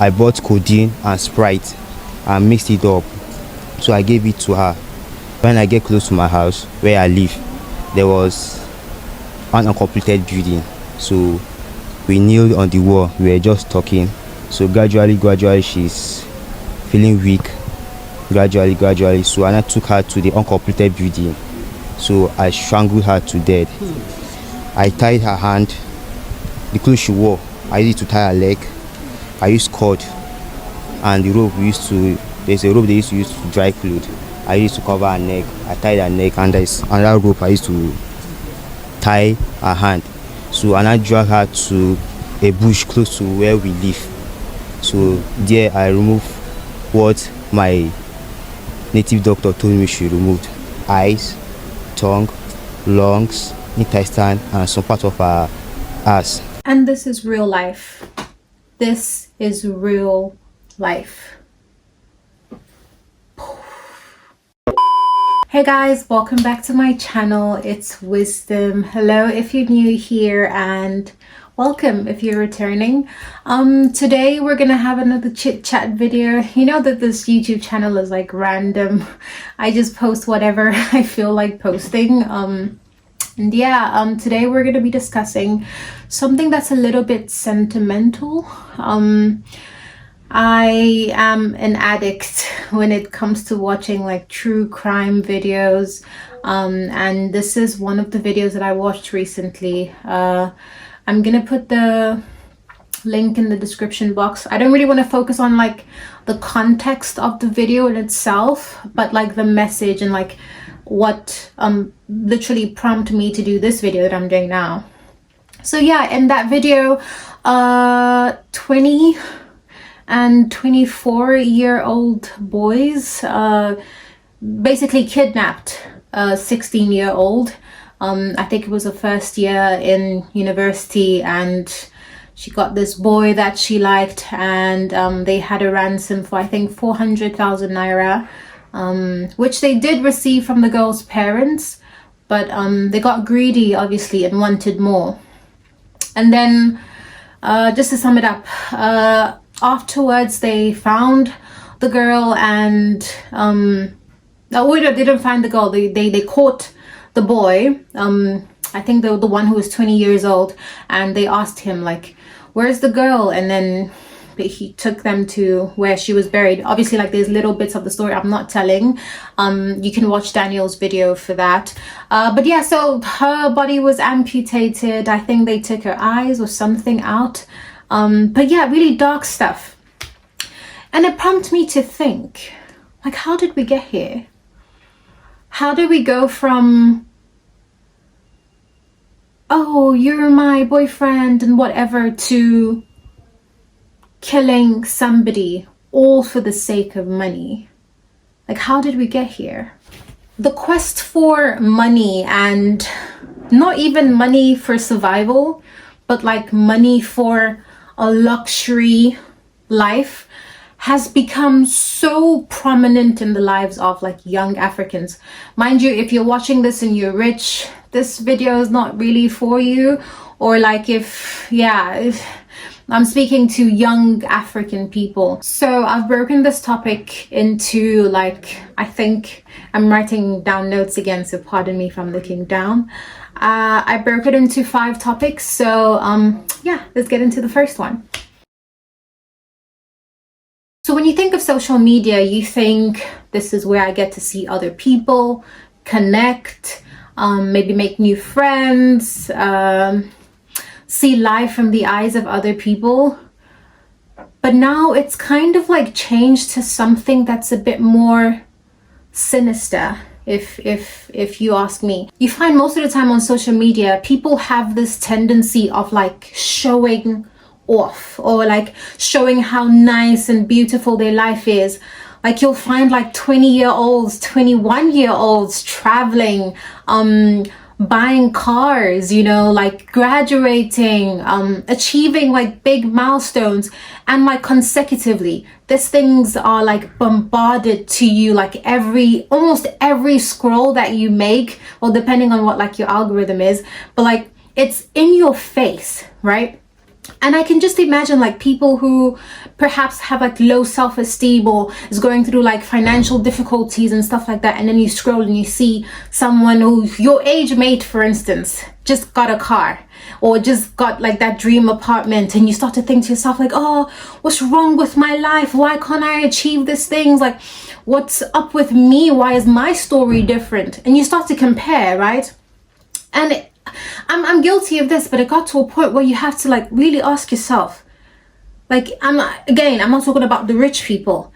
I bought codeine and Sprite and mixed it up. So I gave it to her. When I get close to my house where I live, there was an uncompleted building. So we kneeled on the wall. We were just talking. So gradually, she's feeling weak. Gradually. So I took her to the uncompleted building. So I strangled her to death. I tied her hand. The clothes she wore, I used to tie her leg. I used cord and the rope there's a rope they used to use to dry clothes. I used to cover her neck. I tied her neck and there's another rope I used to tie her hand. So I drag her to a bush close to where we live. So there I removed what my native doctor told me she removed: eyes, tongue, lungs, intestine, and some part of her ass. And this is real life. This is real life. Hey guys, welcome back to my channel. It's Wisdom. Hello if you're new here, and welcome if you're returning. Today we're gonna have another chit chat video. You know that this YouTube channel is like random. I just post whatever I feel like posting. And yeah, today we're going to be discussing something that's a little bit sentimental. I am an addict when it comes to watching like true crime videos. And this is one of the videos that I watched recently. I'm going to put the link in the description box. I don't really want to focus on like the context of the video in itself, but like the message and like what literally prompted me to do this video that I'm doing now. So yeah, in that video, 20 and 24-year-old boys basically kidnapped a 16-year-old. I think it was her first year in university, and she got this boy that she liked, and they had a ransom for I think 400,000 naira. Which they did receive from the girl's parents, but they got greedy obviously and wanted more. And then just to sum it up, afterwards they found the girl, and they didn't find the girl, they caught the boy, I think the one who was 20 years old, and they asked him like, where's the girl? And then he took them to where she was buried. Obviously, like, there's little bits of the story I'm not telling. You can watch Daniel's video for that. But yeah, so her body was amputated. I think they took her eyes or something out. But yeah, really dark stuff. And it prompted me to think, like, how did we get here? How did we go from, oh, you're my boyfriend and whatever, to killing somebody all for the sake of money? Like, how did we get here? The quest for money, and not even money for survival, but like money for a luxury life, has become so prominent in the lives of like young Africans. Mind you, if you're watching this and you're rich, this video is not really for you. Or like if I'm speaking to young African people. So I've broken this topic into like, I think I'm writing down notes again, so pardon me if I'm looking down. I broke it into 5 topics. So yeah, let's get into the first one. So when you think of social media, you think this is where I get to see other people, connect, maybe make new friends, see life from the eyes of other people. But now it's kind of like changed to something that's a bit more sinister, if you ask me. You find most of the time on social media, people have this tendency of like showing off, or like showing how nice and beautiful their life is. Like, you'll find like 20-year-olds, 21-year-olds traveling, buying cars, you know, like graduating, achieving like big milestones, and like consecutively these things are like bombarded to you like almost every scroll that you make, or depending on what like your algorithm is, but like it's in your face, right? And I can just imagine like people who perhaps have like low self-esteem or is going through like financial difficulties and stuff like that. And then you scroll and you see someone who your age mate, for instance, just got a car or just got like that dream apartment. And you start to think to yourself like, oh, what's wrong with my life? Why can't I achieve these things? Like, what's up with me? Why is my story different? And you start to compare, right? And I'm guilty of this, but it got to a point where you have to like really ask yourself, like, I'm not talking about the rich people.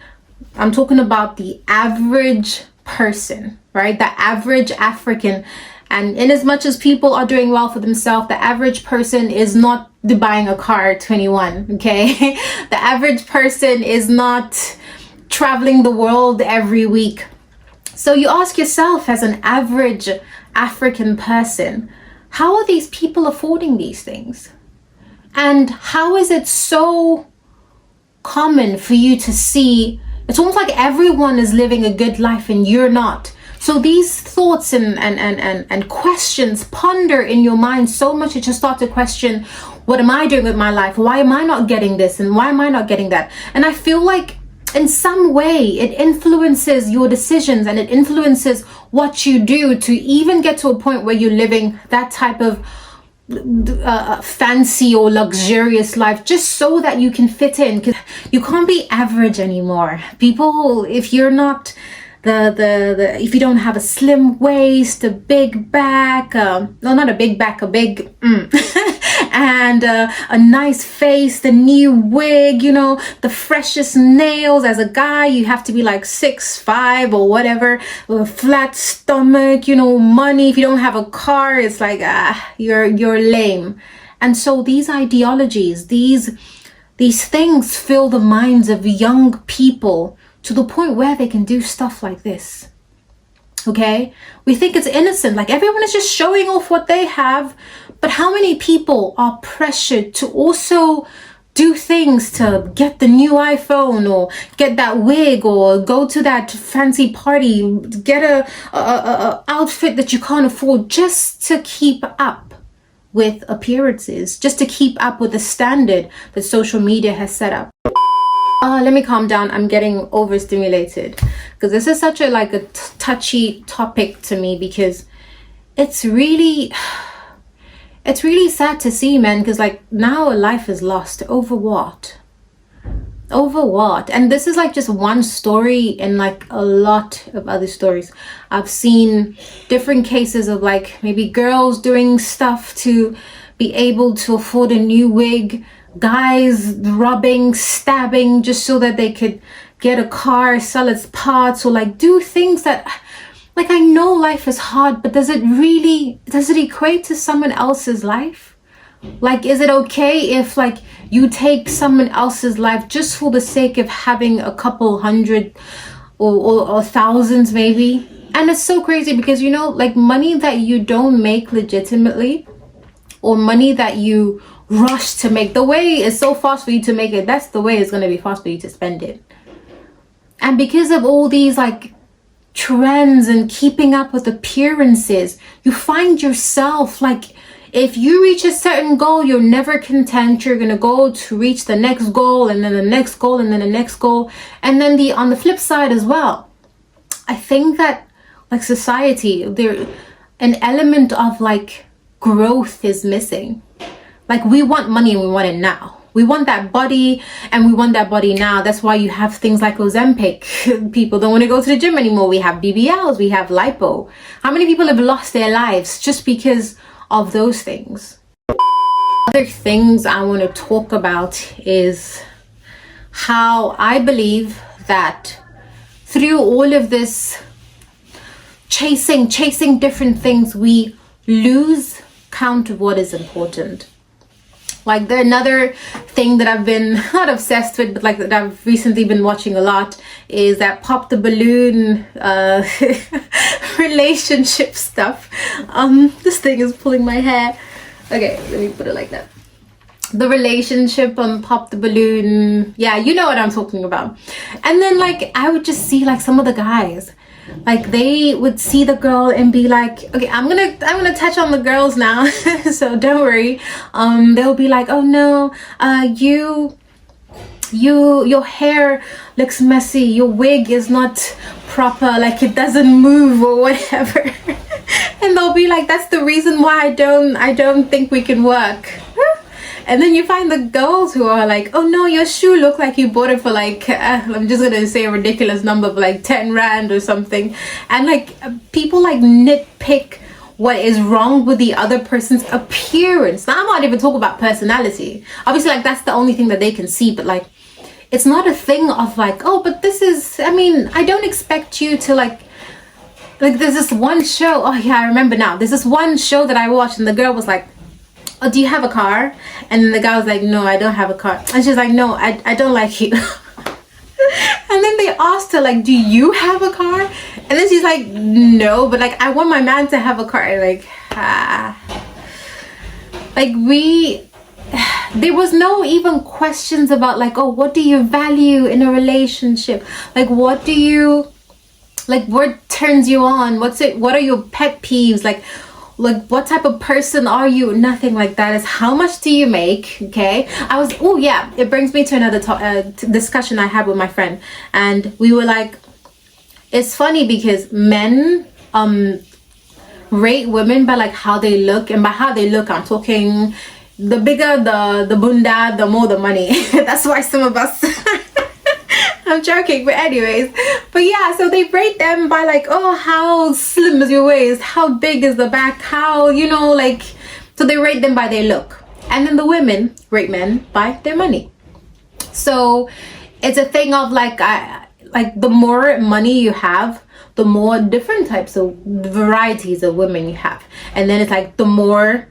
I'm talking about the average person, right? The average African. And in as much as people are doing well for themselves, the average person is not buying a car at 21, okay? The average person is not traveling the world every week. So you ask yourself, as an average African person, how are these people affording these things? And how is it so common for you to see, it's almost like everyone is living a good life and you're not. So these thoughts and questions ponder in your mind so much that you start to question, what am I doing with my life? Why am I not getting this? And why am I not getting that? And I feel like in some way it influences your decisions and it influences what you do to even get to a point where you're living that type of fancy or luxurious life just so that you can fit in, because you can't be average anymore. People, if you're not if you don't have a slim waist, a big back, no, not a big back, a big and a nice face, the new wig, you know, the freshest nails. As a guy, you have to be like 6'5" or whatever, with a flat stomach, you know, money. If you don't have a car, it's like you're lame. And so these ideologies, these things fill the minds of young people to the point where they can do stuff like this. Okay, we think it's innocent, like everyone is just showing off what they have, but how many people are pressured to also do things to get the new iPhone or get that wig or go to that fancy party, get a outfit that you can't afford just to keep up with appearances, just to keep up with the standard that social media has set up. Let me calm down. I'm getting overstimulated because this is such a touchy topic to me, because it's really sad to see, man, because like now a life is lost over what? And this is like just one story in like a lot of other stories. I've seen different cases of like maybe girls doing stuff to be able to afford a new wig, guys robbing, stabbing just so that they could get a car, sell its parts, or like do things that, like, I know life is hard, but does it equate to someone else's life? Like, is it okay if like you take someone else's life just for the sake of having a couple hundred or thousands maybe? And it's so crazy because, you know, like money that you don't make legitimately, or money that you rush to make, the way is so fast for you to make it, that's the way it's going to be fast for you to spend it. And because of all these like trends and keeping up with appearances, you find yourself like, if you reach a certain goal, you're never content. You're going to go to reach the next goal, and then the next goal, and then the next goal. And then on the flip side as well, I think that like society, there an element of like growth is missing. Like, we want money and we want it now. We want that body and we want that body now. That's why you have things like Ozempic. People don't want to go to the gym anymore. We have BBLs, we have lipo. How many people have lost their lives just because of those things? Other things I want to talk about is how I believe that through all of this chasing different things, we lose count of what is important. Like, another thing that I've been not obsessed with, but like that I've recently been watching a lot, is that pop the balloon relationship stuff. This thing is pulling my hair. Okay, let me put it like that. The relationship on Pop the Balloon. Yeah, you know what I'm talking about. And then like I would just see like some of the guys, like they would see the girl and be like, okay, I'm gonna touch on the girls now, so don't worry. They'll be like, oh no, your hair looks messy, your wig is not proper, like it doesn't move or whatever. And they'll be like, that's the reason why I don't think we can work. And then you find the girls who are like, oh no, your shoe look like you bought it for like I'm just gonna say a ridiculous number, but like 10 rand or something. And like people like nitpick what is wrong with the other person's appearance. Now I'm not even talking about personality, obviously, like that's the only thing that they can see, but like it's not a thing of like, oh, but this is, I mean, I don't expect you to like there's this one show, oh yeah, I remember now, there's this one show that I watched and the girl was like, oh, do you have a car? And then the guy was like, no, I don't have a car. And she's like, no, I don't like you. And then they asked her like, do you have a car? And then she's like, no, but like I want my man to have a car. Like there was no even questions about like, oh, what do you value in a relationship? Like what do you, like what turns you on? What are your pet peeves? Like what type of person are you? Nothing like that. Is how much do you make? Okay, oh yeah, it brings me to another discussion I had with my friend, and we were like, it's funny because men rate women by like how they look, and by how they look I'm talking the bigger the bunda, the more the money. That's why some of us I'm joking, but anyways, but yeah, so they rate them by like, oh, how slim is your waist, how big is the back, how, you know, like, so they rate them by their look. And then the women rate men by their money. So it's a thing of like, like the more money you have, the more different types of varieties of women you have. And then it's like the more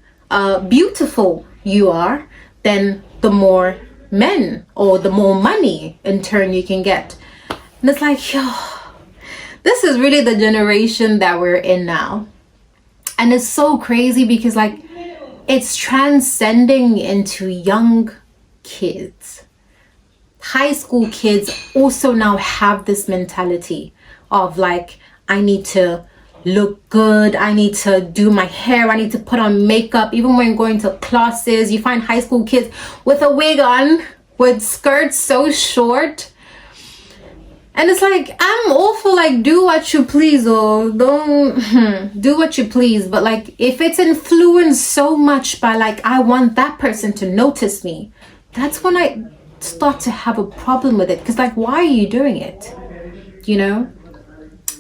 beautiful you are, then the more men or the more money in turn you can get. And it's like, yo, this is really the generation that we're in now. And it's so crazy because like it's transcending into young kids. High school kids also now have this mentality of like, I need to look good, I need to do my hair, I need to put on makeup. Even when going to classes, you find high school kids with a wig on, with skirts so short. And it's like, I'm all for like, do what you please, or don't do what you please, but like if it's influenced so much by like, I want that person to notice me, that's when I start to have a problem with it. Because like, why are you doing it, you know?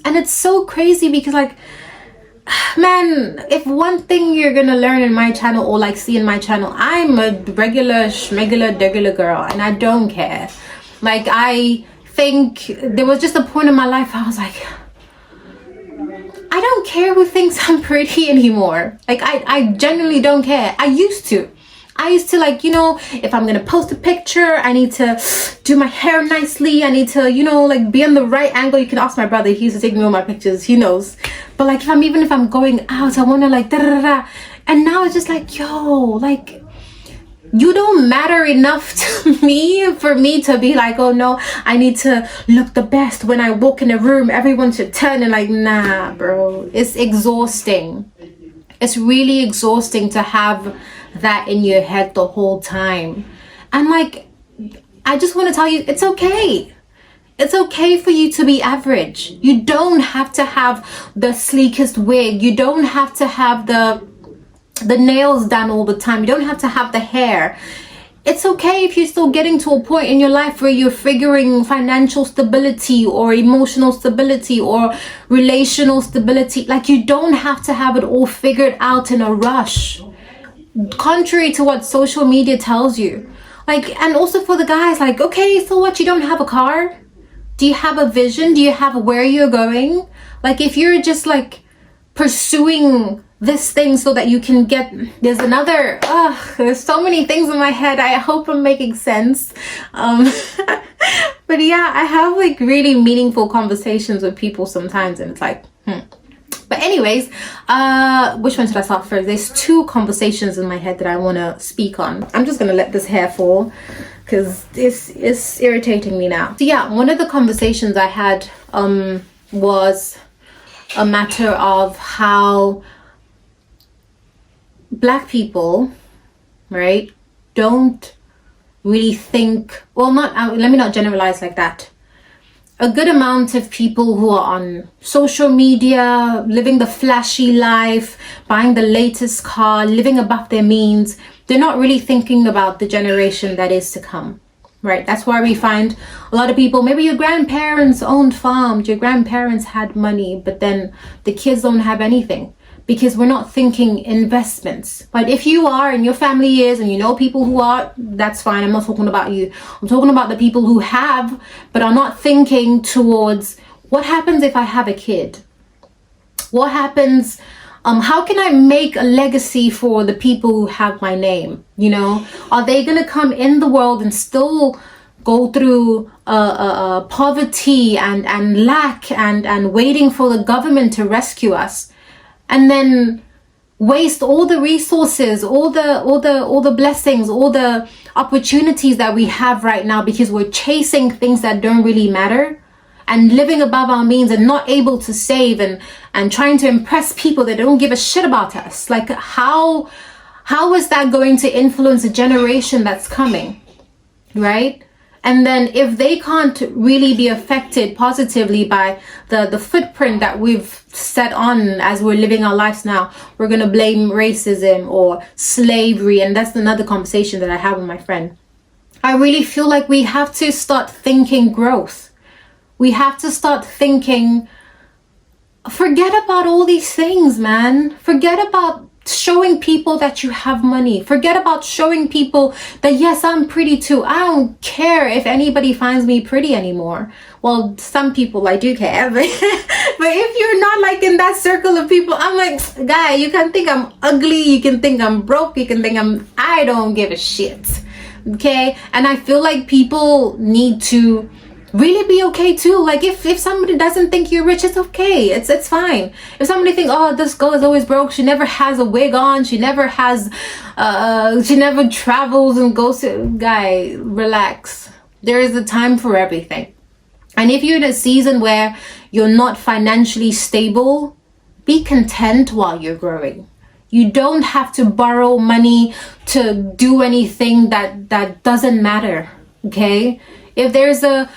And it's so crazy because like, man, if one thing you're gonna learn in my channel or like see in my channel, I'm a regular degular girl and I don't care. Like I think there was just a point in my life I was like, I don't care who thinks I'm pretty anymore. Like I genuinely don't care. I used to like, you know, if I'm gonna post a picture, I need to do my hair nicely, I need to, you know, like be on the right angle. You can ask my brother, he used to take me all my pictures, he knows. But like if I'm going out, I wanna like da da da. And now it's just like, yo, like you don't matter enough to me for me to be like, oh no, I need to look the best when I walk in a room, everyone should turn. And like, nah bro, it's exhausting. It's really exhausting to have that in your head the whole time. And like, I just want to tell you, it's okay. It's okay for you to be average. You don't have to have the sleekest wig. You don't have to have the nails done all the time. You don't have to have the hair. It's okay if you're still getting to a point in your life where you're figuring financial stability or emotional stability or relational stability. Like you don't have to have it all figured out in a rush, contrary to what social media tells you. Like, and also for the guys, like, okay, so what, you don't have a car? Do you have a vision? Do you have where you're going? Like if you're just like pursuing this thing so that you can get, there's so many things in my head. I hope I'm making sense. But yeah, I have like really meaningful conversations with people sometimes, and it's like, But anyways, which one should I start first? There's two conversations in my head that I want to speak on. I'm just gonna let this hair fall because it's irritating me now. So yeah, one of the conversations I had was a matter of how Black people, right, don't really think, well, not, let me not generalize like that. A good amount of people who are on social media, living the flashy life, buying the latest car, living above their means, they're not really thinking about the generation that is to come, right? That's why we find a lot of people, maybe your grandparents owned farms, your grandparents had money, but then the kids don't have anything, because we're not thinking investments. But if you are, and your family is, and you know people who are, that's fine. I'm not talking about you. I'm talking about the people who have, but are not thinking towards, what happens if I have a kid? What happens, how can I make a legacy for the people who have my name? You know, are they gonna come in the world and still go through poverty and lack and waiting for the government to rescue us, and then waste all the resources, all the blessings, all the opportunities that we have right now because we're chasing things that don't really matter, and living above our means and not able to save, and trying to impress people that don't give a shit about us? Like, how is that going to influence a generation that's coming, right? And then if they can't really be affected positively by the footprint that we've set on as we're living our lives now, we're going to blame racism or slavery. And that's another conversation that I have with my friend. I really feel like we have to start thinking growth. We have to start thinking, forget about all these things, man. Forget about showing people that you have money. Forget about showing people that, yes, I'm pretty too. I don't care if anybody finds me pretty anymore. Well, some people I do care, but if you're not like in that circle of people, I'm like, guy, you can think I'm ugly, you can think I'm broke, you can think I don't give a shit. Okay? And I feel like people need to really be okay too. Like, if somebody doesn't think you're rich, it's okay, it's fine. If somebody thinks, oh, this girl is always broke, she never has a wig on, she never travels and goes to, guy, relax. There is a time for everything. And if you're in a season where you're not financially stable, be content while you're growing. You don't have to borrow money to do anything that doesn't matter. Okay? If there's a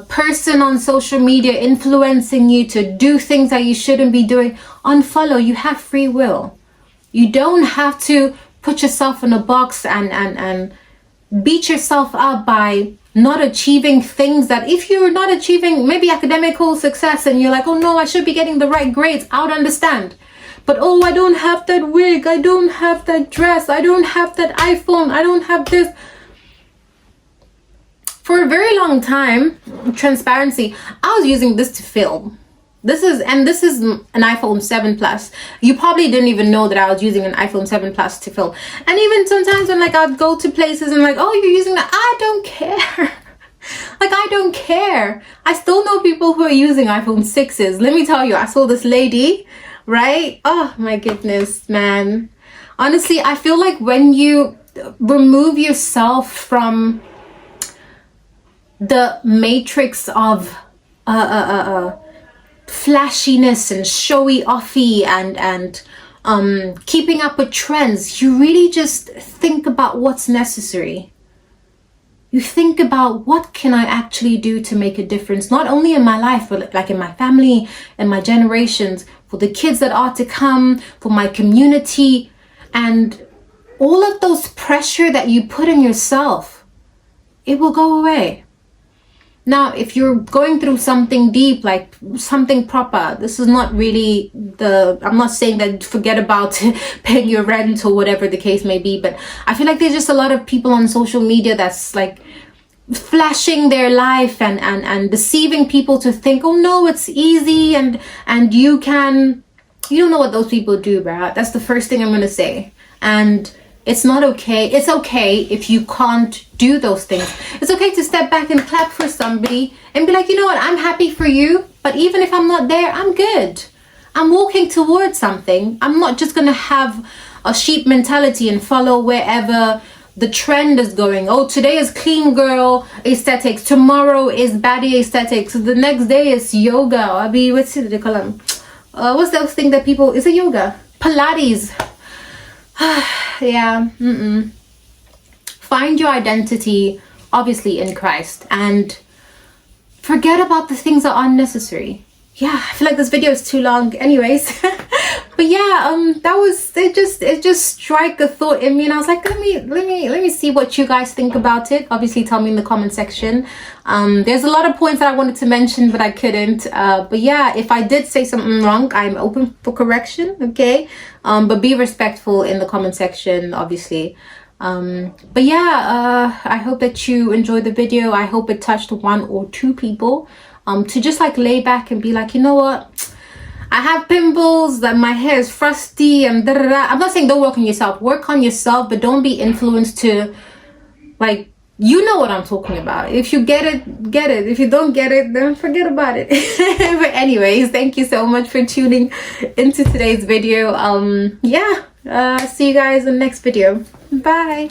person on social media influencing you to do things that you shouldn't be doing, unfollow. You have free will. You don't have to put yourself in a box and beat yourself up by not achieving things that, if you're not achieving maybe academical success and you're like, oh no, I should be getting the right grades, I would understand. But oh, I don't have that wig, I don't have that dress, I don't have that iPhone, I don't have this. For a very long time, transparency, I was using this to film. This is an iPhone 7 Plus. You probably didn't even know that I was using an iPhone 7 Plus to film. And even sometimes when like I'd go to places and like, oh, you're using that, I don't care. Like, I don't care. I still know people who are using iPhone 6s. Let me tell you, I saw this lady, right? Oh my goodness, man. Honestly, I feel like when you remove yourself from the matrix of flashiness and showy offy and keeping up with trends, you really just think about what's necessary. You think about, what can I actually do to make a difference, not only in my life, but like in my family and my generations, for the kids that are to come, for my community, and all of those pressure that you put on yourself, it will go away. Now, if you're going through something deep, like something proper, this is not really I'm not saying that forget about paying your rent or whatever the case may be, but I feel like there's just a lot of people on social media that's like flashing their life and deceiving people to think, oh no, it's easy and you don't know what those people do, bruh. That's the first thing I'm going to say. And it's not okay. It's okay if you can't do those things. It's okay to step back and clap for somebody and be like, you know what, I'm happy for you, but even if I'm not there, I'm good. I'm walking towards something. I'm not just going to have a sheep mentality and follow wherever the trend is going. Oh, today is clean girl aesthetics, tomorrow is baddie aesthetics, the next day is yoga. What's it they call them? What's that thing that people, is it yoga? Pilates. Yeah. Find your identity, obviously, in Christ, and forget about the things that are unnecessary. Yeah, I feel like this video is too long anyways. But yeah, that was it. Just strike a thought in me, and I was like, let me see what you guys think about it. Obviously, tell me in the comment section. There's a lot of points that I wanted to mention, but I couldn't. But yeah, if I did say something wrong, I'm open for correction, okay? But be respectful in the comment section, obviously. But yeah, I hope that you enjoyed the video. I hope it touched 1 or 2 people, to just like lay back and be like, you know what, I have pimples, that my hair is frosty, and da da da. I'm not saying don't work on yourself. Work on yourself, but don't be influenced to, like, you know what I'm talking about. If you get it, get it. If you don't get it, then forget about it. But anyways, thank you so much for tuning into today's video. Yeah, see you guys in the next video. Bye.